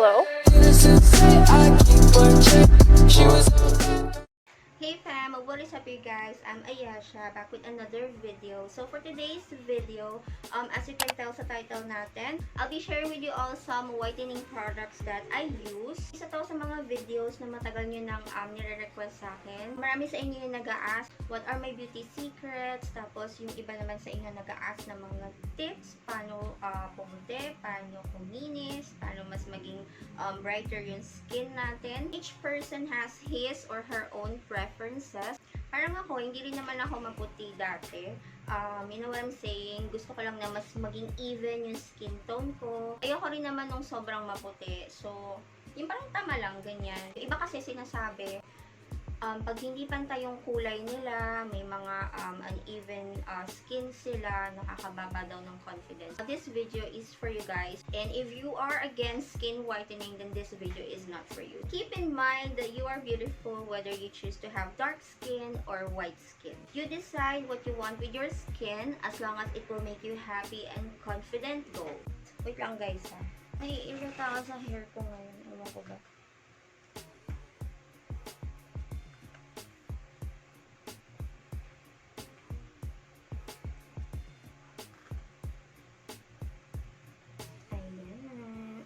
Hello? Hey fam, what is up you guys? I'm Ayesha, back with another video. So for today's video, as you can tell sa title natin, I'll be sharing with you all some whitening products that I use. Isa to sa mga videos na matagal nyo nang nire-request sa akin. Marami sa inyo yung nag-a-ask what are my beauty secrets, tapos yung iba naman sa inyo nag-a-ask ng mga tips, paano pumuti, paano kuminis, paano mas maging brighter yung skin natin. Each person has his or her own preferences. Parang ako, hindi rin naman ako maputi dati. You know what I'm saying? Gusto ko lang na mas maging even yung skin tone ko. Ayoko rin naman nung sobrang maputi. So, yung parang tama lang, ganyan. Iba kasi sinasabi, pag hindi pantay yung kulay nila, may mga uneven skin sila, nakakababa daw ng confidence. This video is for you guys, and if you are against skin whitening, then this video is not for you. Keep in mind that you are beautiful whether you choose to have dark skin or white skin. You decide what you want with your skin as long as it will make you happy and confident. Go! Wait lang guys ha. Ay, irita ako sa hair ko ngayon. Ewan ko ba?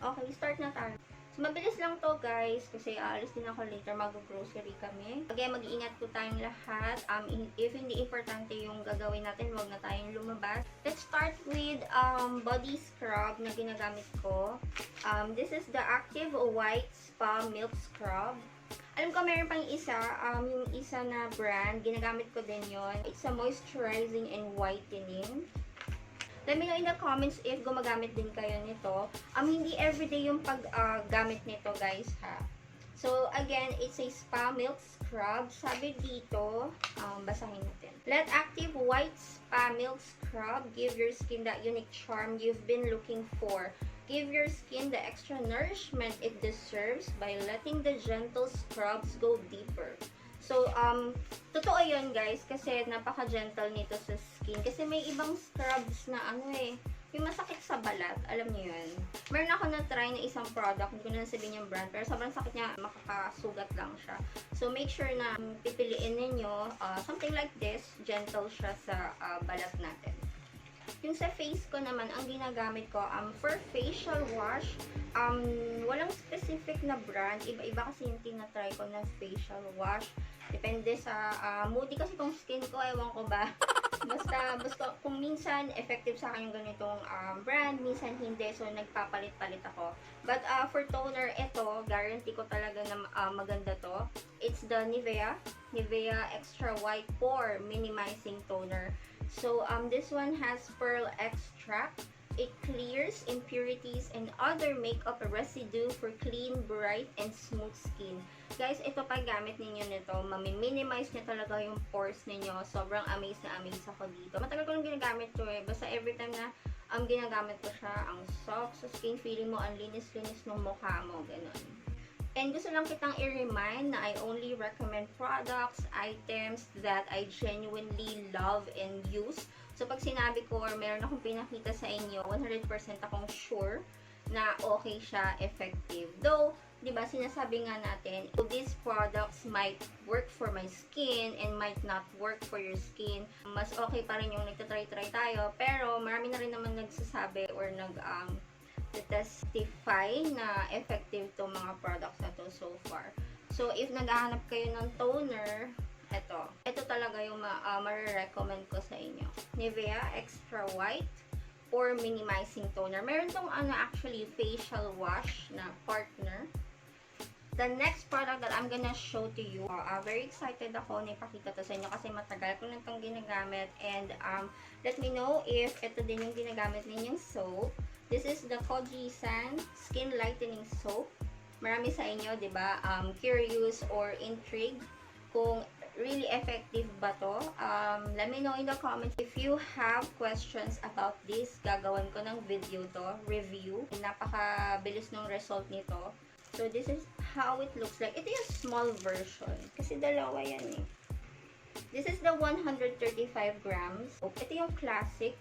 Okay, start na tayo. So, mabilis lang to guys, kasi aalis din ako later, mag-grocery kami. Again, mag-iingat po tayong lahat. If hindi importante yung gagawin natin, huwag na tayong lumabas. Let's start with body scrub na ginagamit ko. This is the Active White Spa Milk Scrub. Alam ko meron pang isa, yung isa na brand, ginagamit ko din yon. It's a moisturizing and whitening. Let me know in the comments if gumagamit din kayo nito. Hindi everyday yung paggamit nito guys ha. So again, it's a spa milk scrub. Sabi dito, basahin natin. Let Active White Spa Milk Scrub give your skin that unique charm you've been looking for. Give your skin the extra nourishment it deserves by letting the gentle scrubs go deeper. So, totoo yun guys, kasi napaka-gentle nito sa skin. Kasi may ibang scrubs na yung masakit sa balat, alam niyo yun. Meron ako na-try na isang product, hindi ko na sabihin yung brand, pero sobrang sakit niya, makakasugat lang siya. So, make sure na pipiliin ninyo, something like this, gentle siya sa balat natin. Yung sa face ko naman, ang ginagamit ko, for facial wash, walang specific na brand. Iba-iba kasi yung tinatry ko na facial wash. Depende sa moody kasi tong skin ko, ewan ko ba. basta kung minsan effective sa akin yung ganitong brand, minsan hindi. So, nagpapalit-palit ako. But for toner, ito, guarantee ko talaga na maganda to. It's the Nivea Extra White Pore Minimizing Toner. So, this one has pearl extract. It clears impurities and other makeup residue for clean, bright, and smooth skin. Guys, ito pag gamit ninyo nito, mami-minimize niya talaga yung pores ninyo. Sobrang amazed na amazed ako dito. Matagal ko lang ginagamit to Basta every time na ginagamit ko siya, ang soft sa skin, feeling mo ang linis-linis ng mukha mo. Ganun. And gusto lang kitang i-remind na I only recommend products, items that I genuinely love and use. So, pag sinabi ko or meron akong pinakita sa inyo, 100% akong sure na okay siya, effective. Though, di ba, sinasabi nga natin, these products might work for my skin and might not work for your skin. Mas okay pa rin yung nagtatry-try tayo. Pero, marami na rin naman nagsasabi or testify na effective to mga products na to so far. So, if naghahanap kayo ng toner, ito talaga yung ma-recommend ko sa inyo. Nivea Extra White Pore Minimizing Toner. Meron tong actually facial wash na partner. The next product that I'm gonna show to you, very excited ako na ipakita to sa inyo kasi matagal ko na itong ginagamit, and let me know if ito din yung ginagamit ninyong soap. This is the Kojiesan Skin Lightening Soap. Marami sa inyo, di ba, curious or intrigued kung really effective ba to. Let me know in the comments if you have questions about this. Gagawin ko ng video to, review. Napakabilis ng result nito. So, this is how it looks like. Ito yung small version. Kasi dalawa yan This is the 135 grams. Ito yung classic.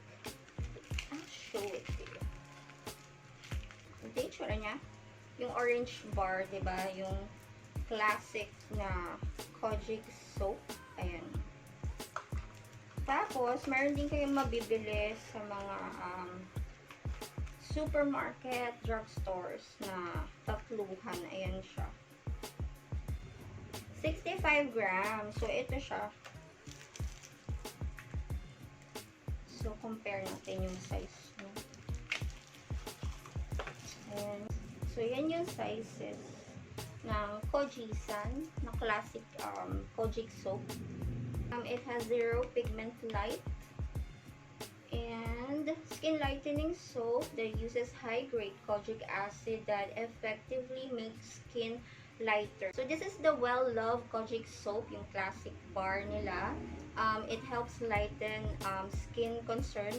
I'll show it to you. Ito yung tsura niya. yung orange bar, diba? Yung classic na kojic soap. Ayan. Tapos, meron din kayong mabibili sa mga supermarket, drugstores na tatluhan. Ayan siya. 65 grams. So, ito siya. So, compare natin yung size. No? Ayan. So, yan yung sizes ng kojiesan na classic kojic soap. It has zero pigment light and skin lightening soap that uses high-grade kojic acid that effectively makes skin lighter. So this is the well-loved kojic soap, yung classic bar nila. It helps lighten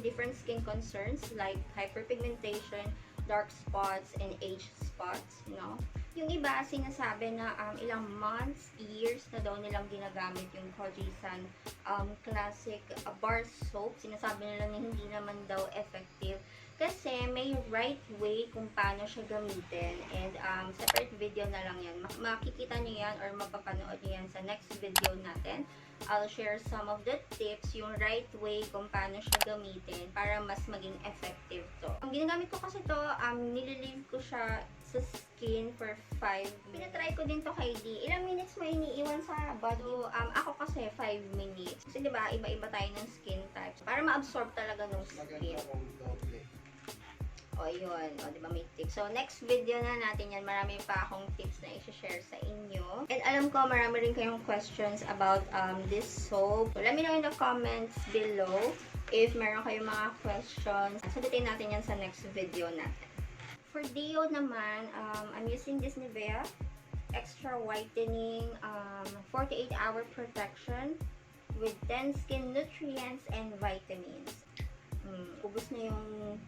different skin concerns like hyperpigmentation, dark spots, and age spots, you know. Yung iba, sinasabi na ilang months, years na daw nilang ginagamit yung kojiesan classic bar soap. Sinasabi nila na hindi naman daw effective kasi may right way kung paano siya gamitin. And separate video na lang yan. Makikita nyo yan or mapapanood nyo yan sa next video natin. I'll share some of the tips, yung right way kung paano siya gamitin para mas maging effective to. Ang ginagamit ko kasi to, nililive ko siya sa skin for 5 minutes. Pinatry ko din to kay D. Ilang minutes mo iniiwan sa body? Ako kasi 5 minutes. Kasi diba, iba-iba tayo ng skin types. Para ma-absorb talaga ng skin. O, yun. O, diba may tips. So, next video na natin yan. Marami pa akong tips na i-share sa inyo. And alam ko, marami rin kayong questions about this soap. So, let me know in the comments below if meron kayong mga questions. Sagutin natin yan sa next video natin. For deo naman, I'm using this Nivea Extra Whitening 48-hour protection with 10 skin nutrients and vitamins. Ubus na yung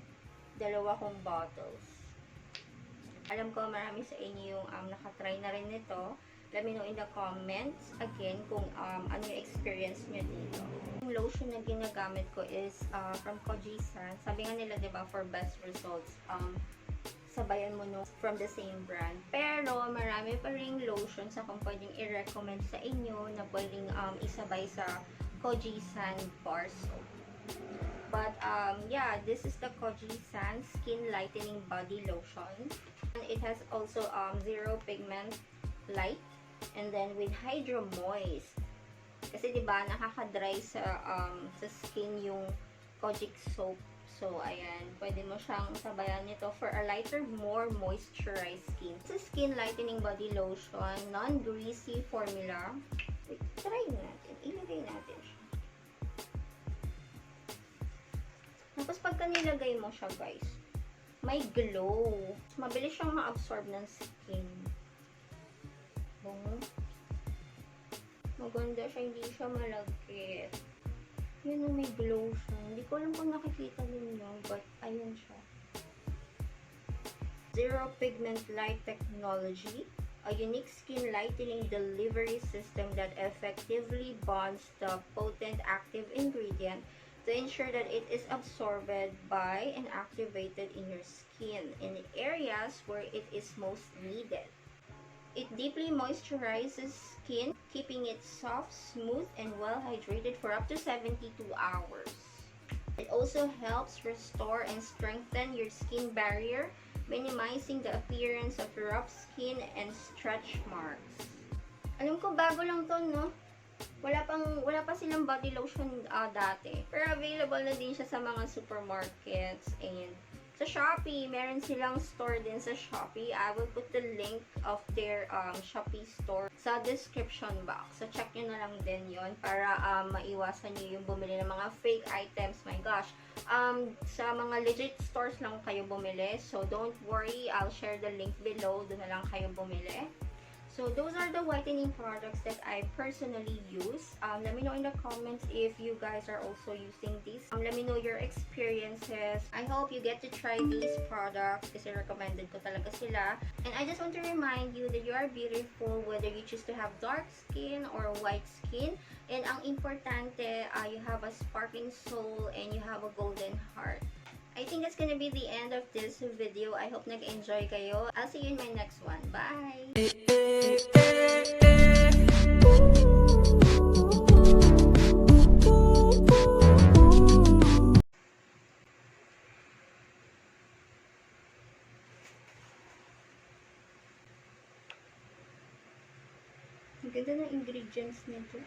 dalawa kong bottles. Alam ko marami sa inyo yung nakatry na rin nito. Let me know in the comments again kung ano yung experience nyo dito. Yung lotion na ginagamit ko is from Kojiesan. Sabi nga nila, diba, for best results, sabayan mo no from the same brand. Pero marami pa ring lotions akong pwedeng i-recommend sa inyo na pwedeng isabay sa Kojiesan bar soap. But yeah, this is the Kojiesan Skin Lightening Body Lotion. And it has also zero pigment light and then with Hydro Moist. Kasi 'di ba nakaka-dry sa skin yung kojic soap. So ayan, pwede mo siyang sabayan nito for a lighter, more moisturized skin. This is Skin Lightening Body Lotion, non-greasy formula. Wait, try natin. Ilagay natin siya. Tapos pagka nilagay mo siya, guys, may glow. Mabilis siyang ma-absorb ng skin. Maganda siya, hindi siya malagkit. Yun, may glow siya. Hindi ko alam kung nakikita ninyo, but ayun siya. Zero Pigment Light Technology, a unique skin lightening delivery system that effectively bonds the potent active ingredient to ensure that it is absorbed by and activated in your skin in the areas where it is most needed. It deeply moisturizes skin, keeping it soft, smooth, and well hydrated for up to 72 hours. It also helps restore and strengthen your skin barrier, minimizing the appearance of rough skin and stretch marks. Alam ko bago lang to, no? Wala pa silang body lotion dati. Pero available na din siya sa mga supermarkets and sa Shopee. Meron silang store din sa Shopee. I will put the link of their Shopee store sa description box. So check nyo na lang din yon para maiwasan nyo yung bumili ng mga fake items. My gosh. Sa mga legit stores lang kayo bumili. So don't worry. I'll share the link below. Doon na lang kayo bumili. So, those are the whitening products that I personally use. Let me know in the comments if you guys are also using these. Let me know your experiences. I hope you get to try these products kasi recommended ko talaga sila. And I just want to remind you that you are beautiful whether you choose to have dark skin or white skin. And ang importante, you have a sparkling soul and you have a golden heart. I think that's gonna be the end of this video. I hope nag-enjoy kayo. I'll see you in my next one. Bye! Ang ganda ng ingredients nito.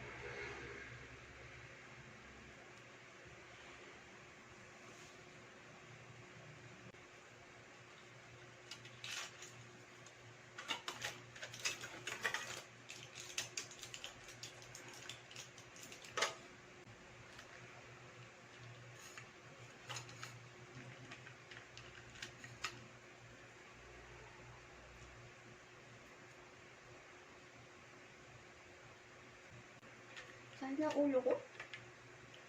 Saan na ulo ko?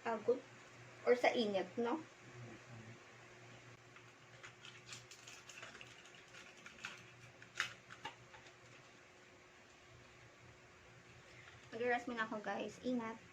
Agod? Or sa init, no? Mag-rest muna ako, guys. Ingat.